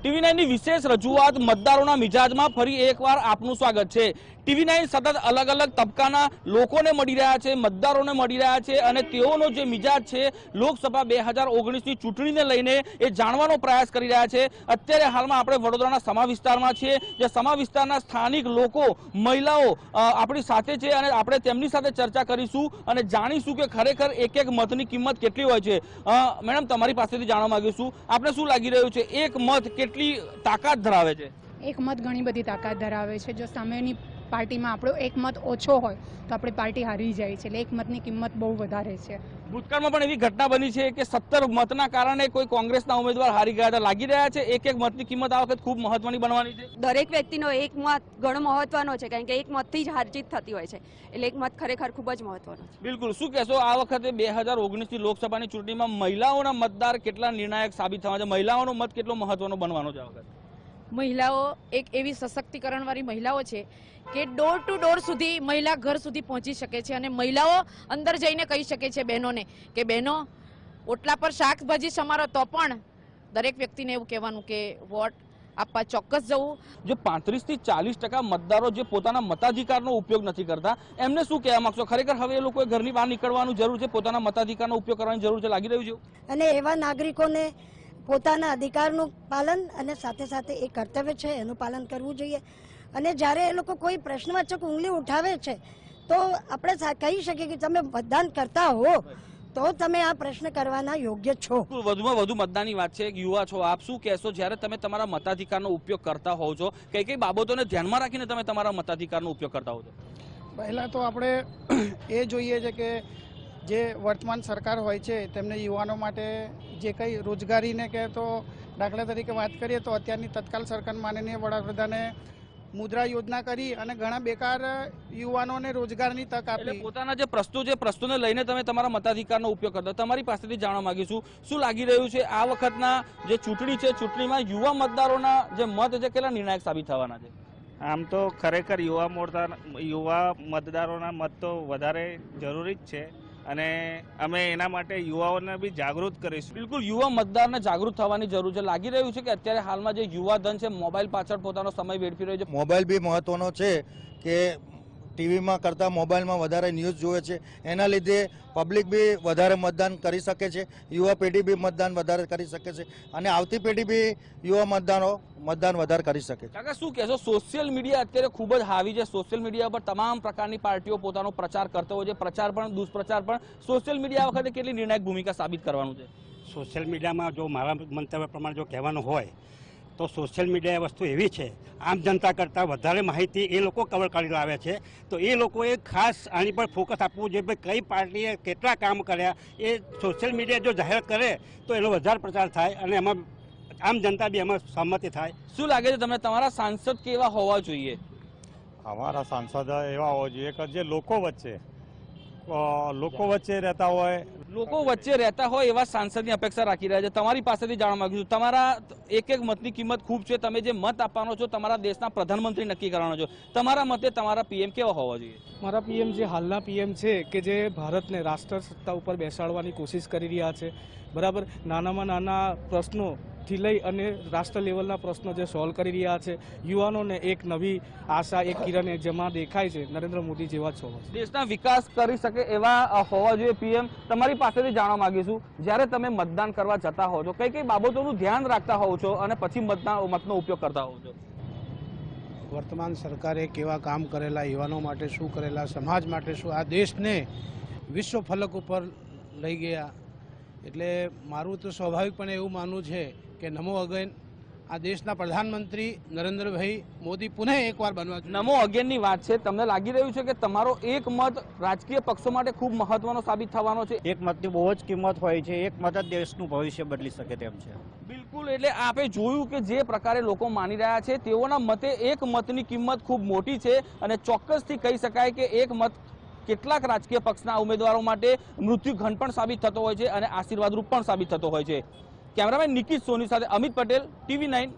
TV9 ની વિશેષ રજૂઆત મતદારોના મિજાજમાં ફરી એકવાર આપનું સ્વાગત છે। TV9 સતત અલગ અલગ તબક્કાના લોકોને મળી રહ્યા છે, મતદારોને મળી રહ્યા છે અને તેઓનો જે મિજાજ છે લોકસભા 2019ની ચૂંટણીને લઈને એ જાણવાનો પ્રયાસ કરી રહ્યા છે। અત્યારે હાલમાં આપણે વડોદરાના સમા વિસ્તારમાં છીએ, જે સમા વિસ્તારના સ્થાનિક લોકો, મહિલાઓ આપણી સાથે છે અને આપણે તેમની સાથે ચર્ચા કરીશું અને જાણીશું કે ખરેખર એક એક મતની કિંમત કેટલી હોય છે। મેડમ, તમારી પાસેથી જાણવા માંગીશું, આપણે શું લાગી રહ્યું છે, એક મત કેટલી તાકાત ધરાવે છે? એક મત ઘણી બધી તાકાત ધરાવે છે। જો સામેની પાર્ટીમાં આપણો એક મત ઓછો હોય તો આપણી પાર્ટી હારી જાય છે, એટલે એક મતની કિંમત બહુ વધારે છે। ભૂતકાળમાં પણ એવી ઘટના બની છે કે 17 મતના કારણે કોઈ કોંગ્રેસના ઉમેદવાર હારી ગયા હતા। લાગી રહ્યા છે એક એક મતની કિંમત આ વખત ખૂબ મહત્વની બનવાની છે। દરેક વ્યક્તિનો એક મત ઘણો મહત્વનો છે, કારણ કે એક મતથી જ હાર જીત થતી હોય છે, એટલે એક મત ખરેખર ખૂબ જ મહત્વનો છે। બિલકુલ, શું કહેશો આ વખતે 2019ની લોકસભાની ચૂંટણીમાં મહિલાઓના મતદાર કેટલા નિર્ણાયક સાબિત થવા છે? મહિલાઓનો મત કેટલો મહત્વનો બનવાનો છે આ વખતે? મહિલાઓ એક એવી સશક્તિકરણ વાળી મહિલાઓ છે કે ડોર ટુ ડોર સુધી મહિલા ઘર સુધી પહોંચી શકે છે અને મહિલાઓ અંદર જઈને કહી શકે છે બહેનોને કે બહેનો, ઓટલા પર શાકભાજી સમારો તો પણ દરેક વ્યક્તિને એવું કહેવાનું કે વોટ આપવા ચોક્કસ જવું। જો 35 થી 40% મતદારો જે પોતાના મતાધિકારનો ઉપયોગ નથી કરતા, એમને શું કહેવા માંગશો? ખરેખર હવે એ લોકોએ ઘરની બહાર નીકળવાનું જરૂર છે, પોતાના મતાધિકારનો ઉપયોગ કરવાની જરૂર છે, લાગી રહ્યું છે? અને એવા નાગરિકોને પોતાના અધિકારનું પાલન અને સાથે સાથે એ કર્તવ્ય છે એનું પાલન કરવું જોઈએ। અને જ્યારે એ લોકો કોઈ પ્રશ્નવાચક ઉંગલી ઉઠાવે છે તો આપણે કહી શકીએ કે તમે મતદાન કરતા હો તો તમે આ પ્રશ્ન કરવાના યોગ્ય છો। વધુમાં વધુ મતદાનની વાત છે, યુવા છો આપ, શું કહેશો જ્યારે તમે તમારા મતાધિકારનો ઉપયોગ કરતા હોવ છો? કઈ કઈ બાબતોને ધ્યાનમાં રાખીને તમે તમારા મતાધિકારનો ઉપયોગ કરતા હોવ છો? પહેલાં તો આપણે એ જોઈએ છે કે જે વર્તમાન સરકાર હોય છે તેમને યુવાનો માટે જે કંઈ રોજગારીને કે તો દાખલા તરીકે વાત કરીએ તો અત્યારની તત્કાલ સરકાર માનનીય વડાપ્રધાને મુદ્રા યોજના કરી અને ઘણા બેકાર યુવાનોને રોજગારની તક આપી। પોતાના જે પ્રશ્નો છે, પ્રશ્નોને લઈને તમે તમારા મતાધિકારનો ઉપયોગ કરતા। તમારી પાસેથી જાણવા માંગીશું, શું લાગી રહ્યું છે આ વખતના જે ચૂંટણી છે, ચૂંટણીમાં યુવા મતદારોના જે મત છે કેટલા નિર્ણાયક સાબિત થવાના છે? આમ તો ખરેખર યુવા મતદારોના મત તો વધારે જરૂરી જ છે અને અમે એના માટે યુવાઓને બી જાગૃત કરીશું। બિલકુલ, યુવા મતદારને જાગૃત થવાની જરૂર છે। લાગી રહ્યું છે કે અત્યારે હાલમાં જે યુવા ધન છે મોબાઈલ પાછળ પોતાનો સમય વેડફી રહ્યો છે। મોબાઈલ બી મહત્વનો છે કે ટીવીમાં કરતાં મોબાઈલમાં વધારે ન્યૂઝ જોવે છે, એના લીધે પબ્લિક બી વધારે મતદાન કરી શકે છે, યુવા પેઢી બી મતદાન વધારે કરી શકે છે અને આવતી પેઢી બી યુવા મતદાન વધારે કરી શકે છે। કાકા, શું કહેશો? સોશિયલ મીડિયા અત્યારે ખૂબ જ હાવી છે। સોશિયલ મીડિયા પર તમામ પ્રકારની પાર્ટીઓ પોતાનો પ્રચાર કરતો હોય છે, પ્રચાર પણ દુષ્પ્રચાર પણ। સોશિયલ મીડિયા વખતે કેટલી નિર્ણાયક ભૂમિકા સાબિત કરવાનું છે? સોશિયલ મીડિયામાં જો મારા મંતવ્ય પ્રમાણે જો કહેવાનું હોય તો સોશિયલ મીડિયા વસ્તુ એવી છે, આમ જનતા કરતાં વધારે માહિતી એ લોકો કવર કરી લાવે છે, તો એ લોકોએ ખાસ આની પર ફોકસ આપવું જોઈએ। ભાઈ કઈ પાર્ટીએ કેટલા કામ કર્યા એ સોશિયલ મીડિયા જો જાહેર કરે તો એનો વધારે પ્રચાર થાય અને એમાં આમ જનતા બી એમાં સંમતિ થાય। શું લાગે છે તમને, તમારા સાંસદ કેવા હોવા જોઈએ? અમારા સાંસદ એવા હોવા જોઈએ કે જે લોકો વચ્ચે રહેતા હોય એવા સાંસદની અપેક્ષા રાખી રહ્યા છે। તમારી પાસેથી જાણવા માંગુ છું, તમારા એક એક મતની કિંમત ખૂબ છે, તમે જે મત આપવાનો છો તમારા દેશના પ્રધાનમંત્રી નક્કી કરવાનો છો, તમારા મતે તમારા પીએમ કેવા હોવા જોઈએ? મારા પીએમ જે હાલના પીએમ છે કે જે ભારતને રાષ્ટ્ર સત્તા ઉપર બેસાડવાની કોશિશ કરી રહ્યા છે, બરાબર, નાનામાં નાના પ્રશ્નોથી લઈ અને રાષ્ટ્ર લેવલના પ્રશ્નો જે સોલ્વ કરી રહ્યા છે, યુવાનોને એક નવી આશા, એક કિરણ જેમાં દેખાય છે નરેન્દ્ર મોદી જેવા જ હોવા છે। દેશના વિકાસ કરી શકે એવા હોવા જોઈએ પીએમ। તમારી પાસેથી જાણવા માંગીશું, જ્યારે તમે મતદાન કરવા જતા હો છો કઈ કઈ બાબતોનું ધ્યાન રાખતા હોવ છો અને પછી મતનો ઉપયોગ કરતા હોવ છો? વર્તમાન સરકારે કેવા કામ કરેલા, યુવાનો માટે શું કરેલા, સમાજ માટે શું, આ દેશને વિશ્વ ફલક ઉપર લઈ ગયા, એટલે મારું તો સ્વાભાવિકપણે એવું માનવું છે કે નમો અગેન આ દેશના પ્રધાનમંત્રી નરેન્દ્રભાઈ મોદી પુનઃ એકવાર બનવા જોઈએ। નમો અગેનની વાત છે, તમને લાગી રહ્યું છે કે તમારો એક મત રાજકીય પક્ષો માટે ખૂબ મહત્વનો સાબિત થવાનો છે? એક મતની બહુ જ કિંમત હોય છે, એક મત જ દેશનું ભવિષ્ય બદલી શકે તેમ છે। બિલકુલ, એટલે આપણે જોયું કે જે પ્રકારે લોકો માની રહ્યા છે તેઓના મતે એક મતની કિંમત ખૂબ મોટી છે અને ચોક્કસથી કહી શકાય કે એક મત કેટલાક રાજકીય પક્ષના ઉમેદવારો માટે મૃત્યુ ઘણ પણ સાબિત થતો હોય છે અને આશીર્વાદરૂપ પણ સાબિત થતો હોય છે। કેમેરામેન નિકિત સોની સાથે અમિત પટેલ, TV9।